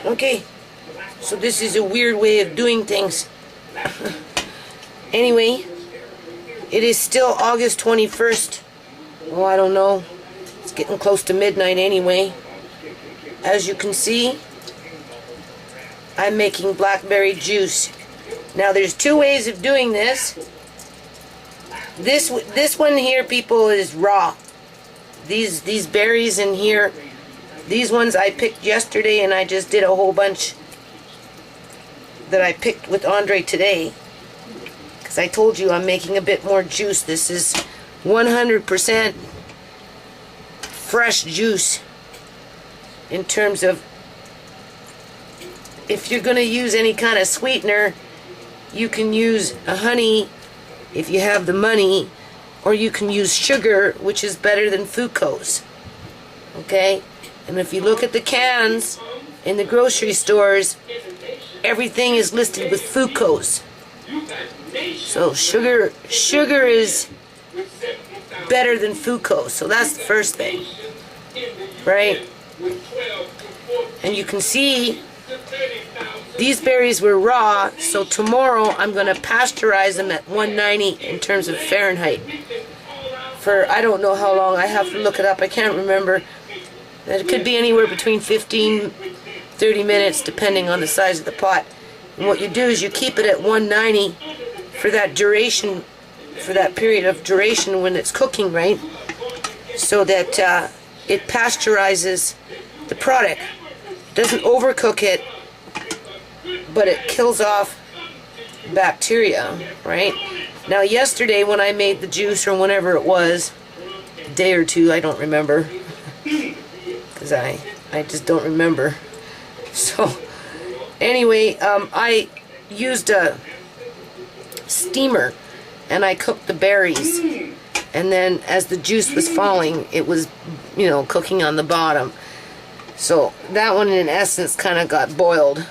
Okay, so this is a weird way of doing things. Anyway, it is still August 21st. Oh, I don't know. It's getting close to midnight anyway. As you can see, I'm making blackberry juice. Now there's two ways of doing this. This one here, people, is raw. These berries in here, these ones I picked yesterday, and I just did a whole bunch that I picked with Andre today. Because I told you I'm making a bit more juice. This is 100% fresh juice. In terms of, if you're going to use any kind of sweetener, you can use a honey if you have the money, or you can use sugar, which is better than fructose. Okay? And if you look at the cans in the grocery stores, everything is listed with fructose. So sugar is better than fructose. So that's the first thing. Right? And you can see these berries were raw, so tomorrow I'm going to pasteurize them at 190 in terms of Fahrenheit. For I don't know how long. I have to look it up. I can't remember. It could be anywhere between 15-30 minutes depending on the size of the pot. And what you do is you keep it at 190 for that duration, for that period of duration when it's cooking, right? So that it pasteurizes the product. It doesn't overcook it, but it kills off bacteria, right? Now yesterday when I made the juice, or whenever it was, a day or two, I don't remember, because I just don't remember. So anyway, I used a steamer and I cooked the berries, and then as the juice was falling, it was, you know, cooking on the bottom. So that one in essence kind of got boiled.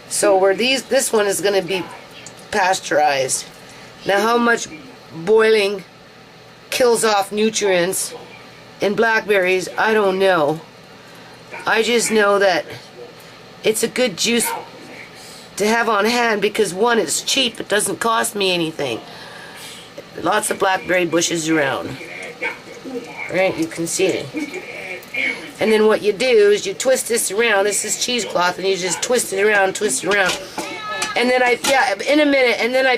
So where this one is going to be pasteurized. Now how much boiling kills off nutrients in blackberries, I don't know. I just know that it's a good juice to have on hand because, one, it's cheap, it doesn't cost me anything. Lots of blackberry bushes around. Right, you can see it. And then what you do is you twist this around. This is cheesecloth, and you just twist it around. And then in a minute, and then I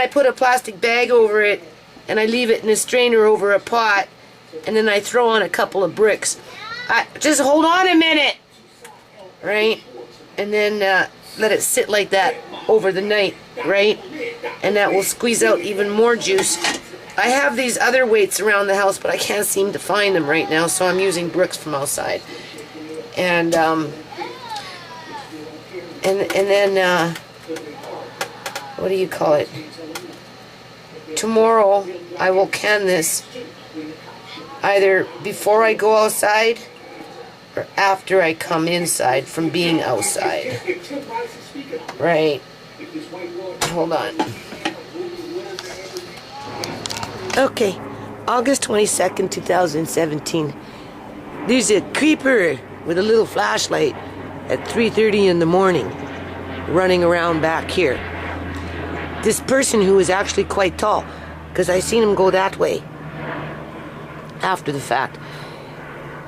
put a plastic bag over it, and I leave it in a strainer over a pot, and then I throw on a couple of bricks. Just hold on a minute, right? And then let it sit like that over the night, right? And that will squeeze out even more juice. I have these other weights around the house, but I can't seem to find them right now, so I'm using bricks from outside. And then what do you call it? Tomorrow I will can this either before I go outside or after I come inside from being outside. Right. Hold on. Okay, August 22nd, 2017. There's a creeper with a little flashlight at 3:30 in the morning running around back here. This person, who is actually quite tall, because I seen him go that way after the fact,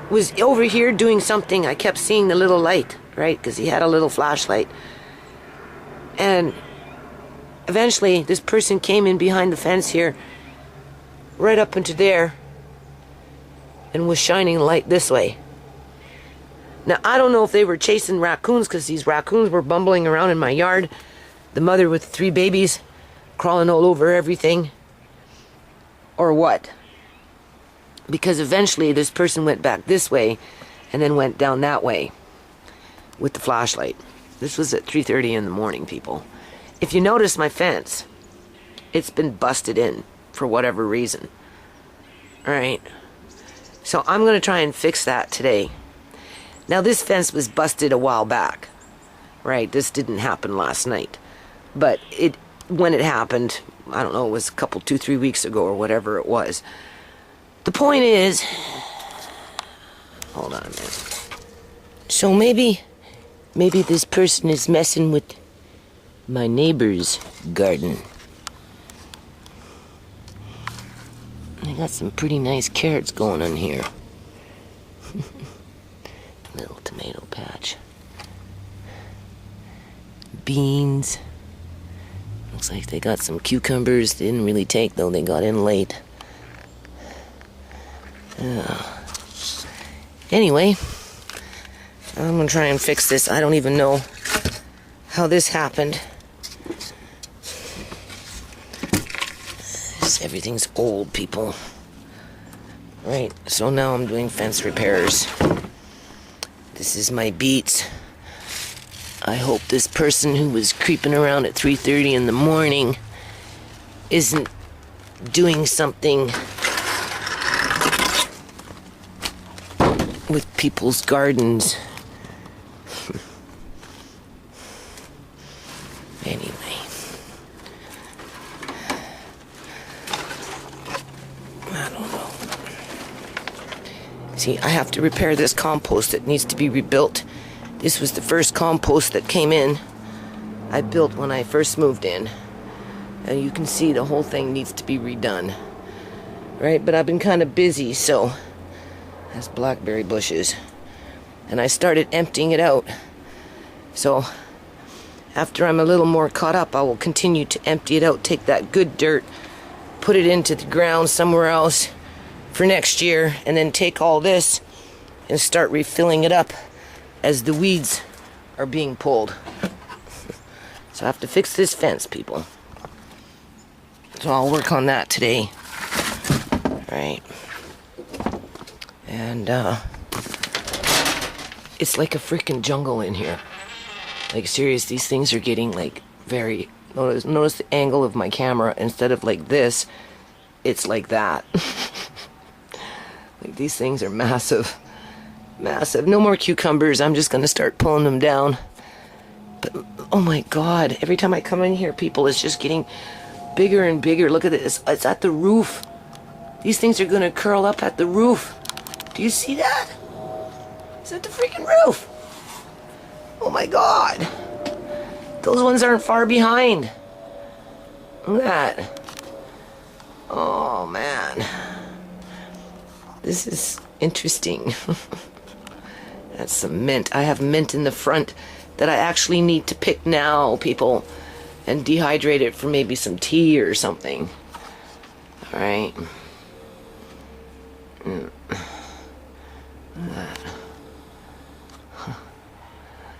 was over here doing something. I kept seeing the little light, right, because he had a little flashlight. And eventually this person came in behind the fence here, right up into there, and was shining light this way. Now I don't know if they were chasing raccoons, because these raccoons were bumbling around in my yard, the mother with 3 babies crawling all over everything, or what. Because eventually this person went back this way and then went down that way with the flashlight. This was at 3:30 in the morning, people. If you notice my fence, it's been busted in for whatever reason. Alright, so I'm going to try and fix that today. Now this fence was busted a while back, right? This didn't happen last night, but when it happened, I don't know, it was a couple, 2-3 weeks ago or whatever it was. The point is, hold on a minute. So maybe this person is messing with my neighbor's garden. I got some pretty nice carrots going on here. Little tomato patch. Beans. Looks like they got some cucumbers. They didn't really take though, they got in late. Anyway, I'm gonna try and fix this. I don't even know how this happened. Everything's old, people. Right, so now I'm doing fence repairs. This is my beets. I hope this person who was creeping around at 3:30 in the morning isn't doing something with people's gardens. Anyway. I don't know. See, I have to repair this compost. It needs to be rebuilt. This was the first compost that came in. I built when I first moved in. And you can see the whole thing needs to be redone. Right? But I've been kind of busy, so that's blackberry bushes. And I started emptying it out. So after I'm a little more caught up, I will continue to empty it out, take that good dirt, put it into the ground somewhere else for next year, and then take all this and start refilling it up as the weeds are being pulled. So I have to fix this fence, people. So I'll work on that today. Right. And it's like a freaking jungle in here. Like, serious, these things are getting like very... Notice the angle of my camera. Instead of like this, it's like that. Like, these things are massive. Massive. No more cucumbers. I'm just going to start pulling them down. But, oh my God. Every time I come in here, people, it's just getting bigger and bigger. Look at this. It's at the roof. These things are going to curl up at the roof. Do you see that? It's at the freaking roof. Oh my God. Those ones aren't far behind. Look at that. Oh man. This is interesting. That's some mint. I have mint in the front that I actually need to pick now, people, and dehydrate it for maybe some tea or something. Alright.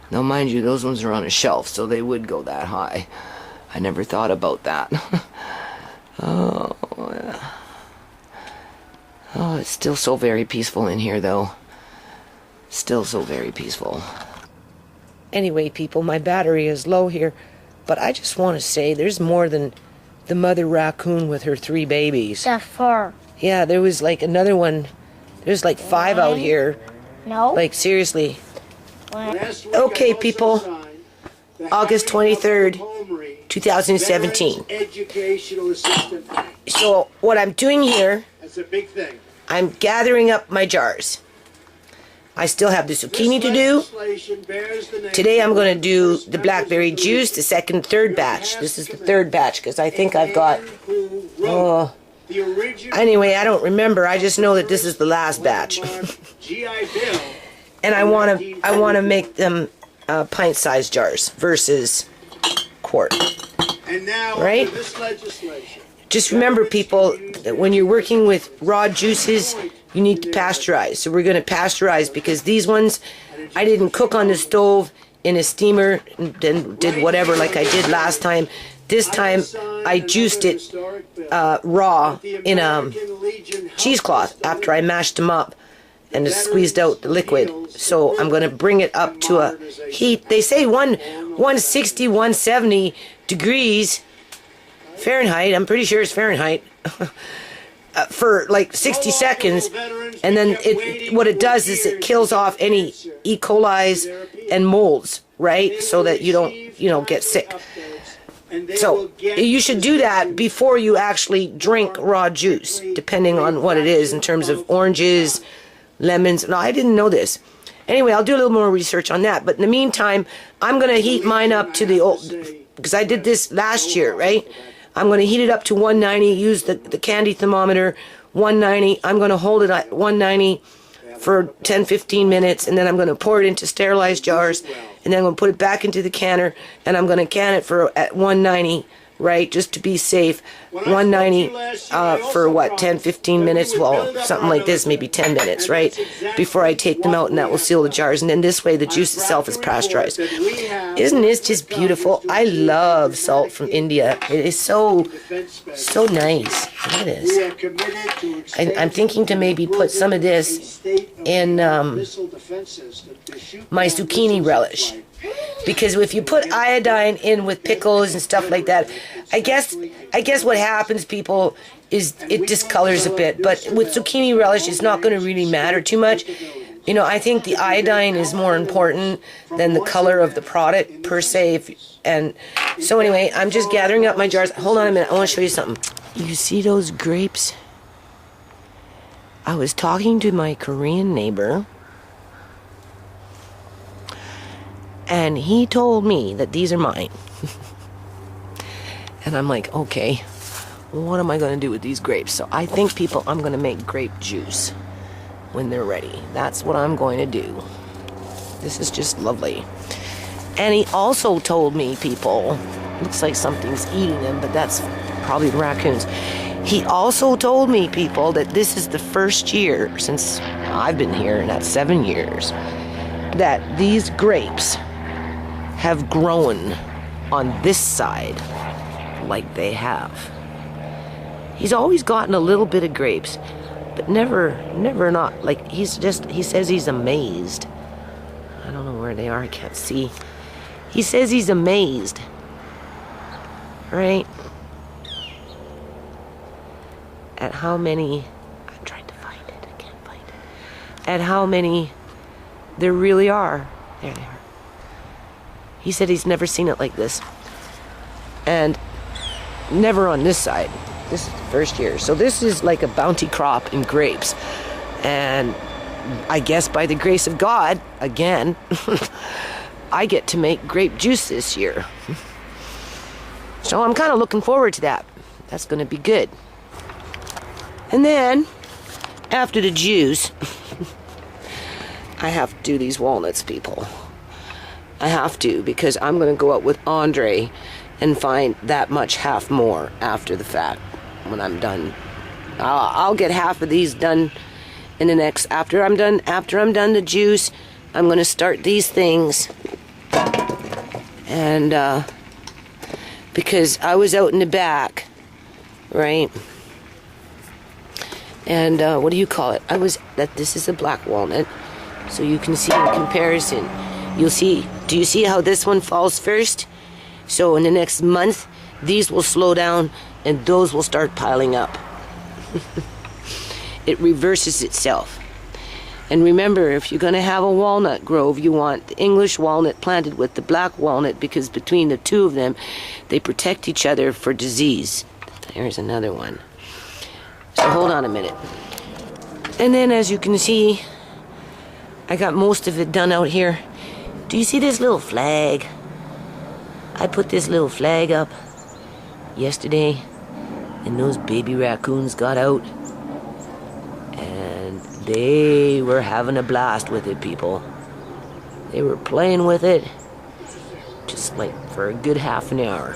Now, mind you, those ones are on a shelf, so they would go that high. I never thought about that. Oh, yeah. Oh, it's still so very peaceful in here, though. Still so very peaceful. Anyway, people, my battery is low here, but I just want to say there's more than the mother raccoon with her 3 babies. That's 4. Yeah, there was like another one. There's like 5 out here. No. Like, seriously. Okay, people, August 23rd, 2017. So what I'm doing here, I'm gathering up my jars. I still have the zucchini to do. Today I'm going to do the blackberry juice, the third batch. This is the 3rd batch because I think I've got... Anyway, I don't remember. I just know that this is the last batch. And I want to make them pint-sized jars versus quart. Right? Just remember, people, that when you're working with raw juices, you need to pasteurize. So we're going to pasteurize because these ones, I didn't cook on the stove in a steamer and then did whatever like I did last time. This time, I juiced it raw in a cheesecloth after I mashed them up and squeezed out the liquid. So I'm going to bring it up to a heat. They say 160, 170 degrees Fahrenheit. I'm pretty sure it's Fahrenheit. For like 60 seconds. And then what it does is it kills off any E. coli's and molds, right? So that you don't, get sick. So you should do that before you actually drink raw juice, depending on what it is in terms of oranges, lemons. No, I didn't know this. Anyway, I'll do a little more research on that. But in the meantime, I'm going to heat mine up to the old, because I did this last year, right? I'm going to heat it up to 190, use the candy thermometer, 190. I'm going to hold it at 190 for 10-15 minutes, and then I'm going to pour it into sterilized jars, and then I'm going to put it back into the canner, and I'm going to can it for at 190, right, just to be safe. 190 for what, 10-15 minutes, well, something like this, maybe 10 minutes, right, before I take them out, and that will seal the jars. And then this way the juice itself is pasteurized. Isn't this just beautiful? I love salt from India. It is so nice. Look at this. I'm thinking to maybe put some of this in my zucchini relish. Because if you put iodine in with pickles and stuff like that, I guess what happens, people, is it discolors a bit. But with zucchini relish, it's not going to really matter too much. You know, I think the iodine is more important than the color of the product per se. And so anyway, I'm just gathering up my jars. Hold on a minute. I want to show you something. You see those grapes? I was talking to my Korean neighbor, and he told me that these are mine. And I'm like, okay, what am I going to do with these grapes? So I think, people, I'm going to make grape juice when they're ready. That's what I'm going to do. This is just lovely. And he also told me, people, looks like something's eating them, but that's probably raccoons. He also told me, people, that this is the first year since I've been here, and that's 7 years, that these grapes have grown on this side like they have. He's always gotten a little bit of grapes, but never not, like, he says he's amazed. I don't know where they are, I can't see. He says he's amazed, right, at how many, I'm trying to find it, I can't find it, at how many there really are. There they are. He said he's never seen it like this. And never on this side. This is the first year. So this is like a bounty crop in grapes. And I guess by the grace of God, again, I get to make grape juice this year. So I'm kind of looking forward to that. That's going to be good. And then, after the juice, I have to do these walnuts, people. I have to, because I'm going to go out with Andre and find that much half more after the fact when I'm done. I'll get half of these done in the next, after I'm done the juice, I'm going to start these things. And because I was out in the back, right? And what do you call it? This is a black walnut, so you can see in comparison. You'll see, do you see how this one falls first? So in the next month, these will slow down and those will start piling up. It reverses itself. And remember, if you're going to have a walnut grove, you want the English walnut planted with the black walnut, because between the two of them, they protect each other for disease. There's another one. So hold on a minute. And then, as you can see, I got most of it done out here. Do you see this little flag? I put this little flag up yesterday, and those baby raccoons got out, and they were having a blast with it, people. They were playing with it just like for a good half an hour.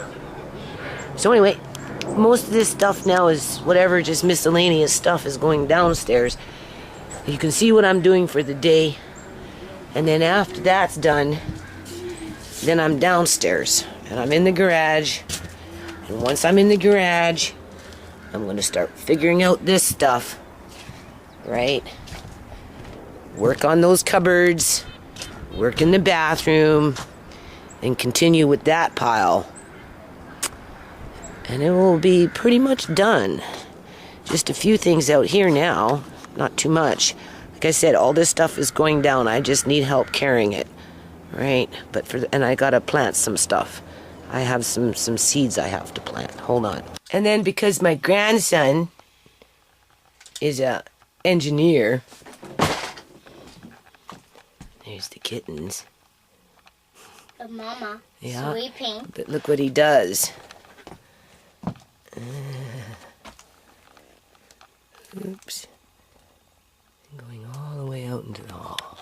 So anyway, most of this stuff now is whatever, just miscellaneous stuff is going downstairs. You can see what I'm doing for the day. And then after that's done, then I'm downstairs. And I'm in the garage. And once I'm in the garage, I'm going to start figuring out this stuff. Right? Work on those cupboards. Work in the bathroom. And continue with that pile. And it will be pretty much done. Just a few things out here now. Not too much. Like I said, all this stuff is going down. I just need help carrying it. Right? And I gotta plant some stuff. I have some seeds I have to plant. Hold on. And then because my grandson is a engineer, There's the kittens. The mama Yeah. sleeping. But look what he does. Oops. Going all the way out into the hall.